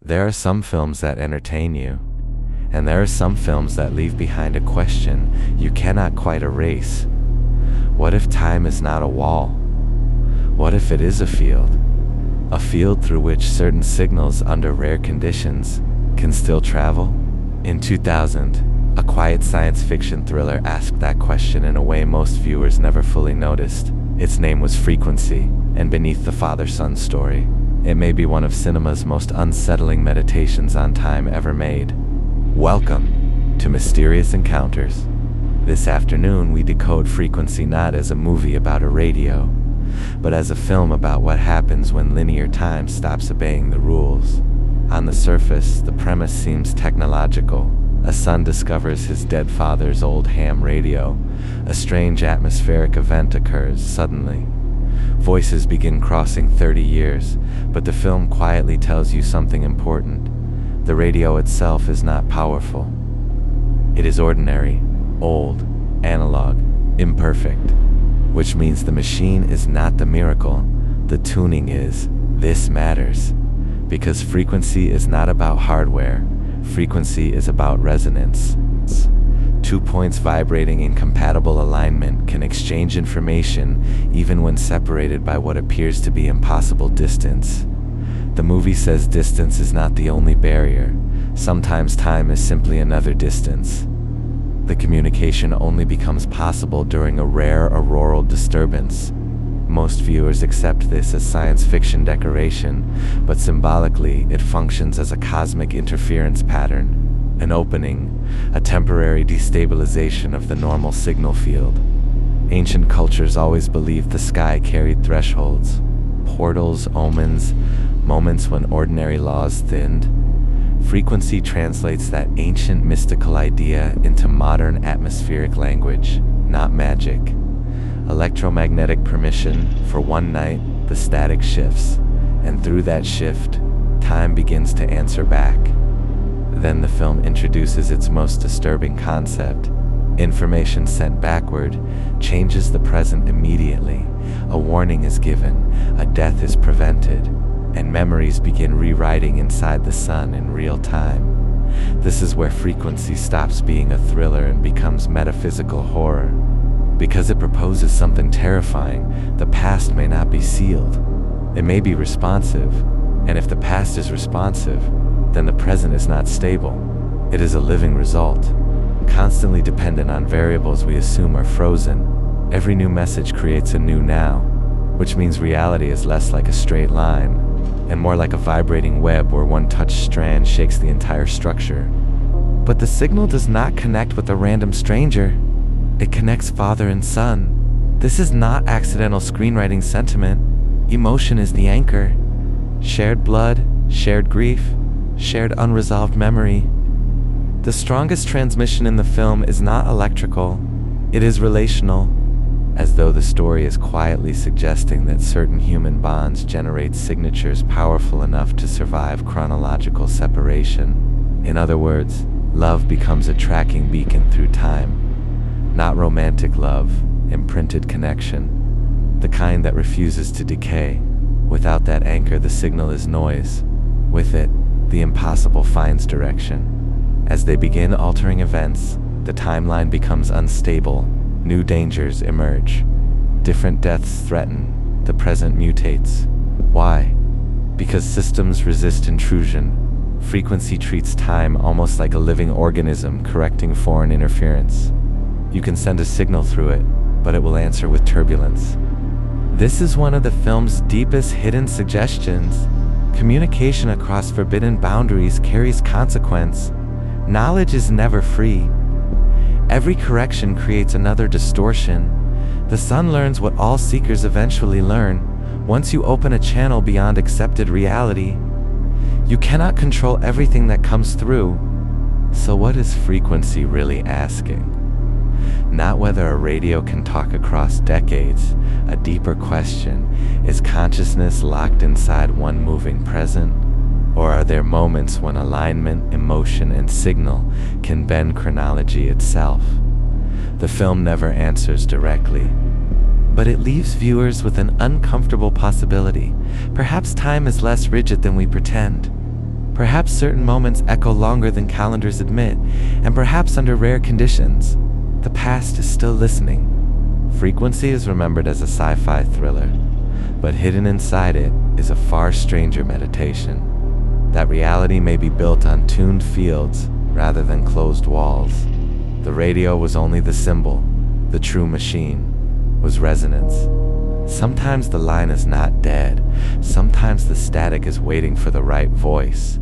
There are some films that entertain you, and there are some films that leave behind a question you cannot quite erase. What if time is not a wall? What if it is a field? A field through which certain signals under rare conditions can still travel? In 2000, a quiet science fiction thriller asked that question in a way most viewers never fully noticed. Its name was Frequency, and beneath the father-son story, it may be one of cinema's most unsettling meditations on time ever made. Welcome to Mysterious Encounters. This afternoon we decode Frequency not as a movie about a radio, but as a film about what happens when linear time stops obeying the rules. On the surface, the premise seems technological. A son discovers his dead father's old ham radio. A strange atmospheric event occurs suddenly. Voices begin crossing 30 years, but the film quietly tells you something important. The radio itself is not powerful. It is ordinary, old, analog, imperfect, which means the machine is not the miracle. The tuning is. This matters, because frequency is not about hardware. Frequency is about resonance. 2 points vibrating in compatible alignment can exchange information even when separated by what appears to be impossible distance. The movie says distance is not the only barrier. Sometimes time is simply another distance. The communication only becomes possible during a rare auroral disturbance. Most viewers accept this as science fiction decoration, but symbolically it functions as a cosmic interference pattern. An opening, a temporary destabilization of the normal signal field. Ancient cultures always believed the sky carried thresholds, portals, omens, moments when ordinary laws thinned. Frequency translates that ancient mystical idea into modern atmospheric language, not magic. Electromagnetic permission. For one night, the static shifts, and through that shift, time begins to answer back. Then the film introduces its most disturbing concept. Information sent backward changes the present immediately. A warning is given, a death is prevented, and memories begin rewriting inside the sun in real time. This is where Frequency stops being a thriller and becomes metaphysical horror. Because it proposes something terrifying, the past may not be sealed. It may be responsive, and if the past is responsive, then the present is not stable. It is a living result, constantly dependent on variables we assume are frozen. Every new message creates a new now, which means reality is less like a straight line, and more like a vibrating web where one touched strand shakes the entire structure. But the signal does not connect with a random stranger. It connects father and son. This is not accidental screenwriting sentiment. Emotion is the anchor. Shared blood, shared grief, shared unresolved memory. The strongest transmission in the film is not electrical, it is relational, as though the story is quietly suggesting that certain human bonds generate signatures powerful enough to survive chronological separation. In other words, love becomes a tracking beacon through time. Not romantic love, imprinted connection, the kind that refuses to decay. Without that anchor, the signal is noise. With it, the impossible finds direction. As they begin altering events, the timeline becomes unstable. New dangers emerge. Different deaths threaten. The present mutates. Why? Because systems resist intrusion. Frequency treats time almost like a living organism correcting foreign interference. You can send a signal through it, but it will answer with turbulence. This is one of the film's deepest hidden suggestions. Communication across forbidden boundaries carries consequence. Knowledge is never free. Every correction creates another distortion. The son learns what all seekers eventually learn. Once you open a channel beyond accepted reality, you cannot control everything that comes through. So what is Frequency really asking? Not whether a radio can talk across decades. A deeper question, is consciousness locked inside one moving present? Or are there moments when alignment, emotion, and signal can bend chronology itself? The film never answers directly, but it leaves viewers with an uncomfortable possibility. Perhaps time is less rigid than we pretend. Perhaps certain moments echo longer than calendars admit, and perhaps under rare conditions, the past is still listening. Frequency is remembered as a sci-fi thriller, but hidden inside it is a far stranger meditation. That reality may be built on tuned fields rather than closed walls. The radio was only the symbol. The true machine was resonance. Sometimes the line is not dead. Sometimes the static is waiting for the right voice.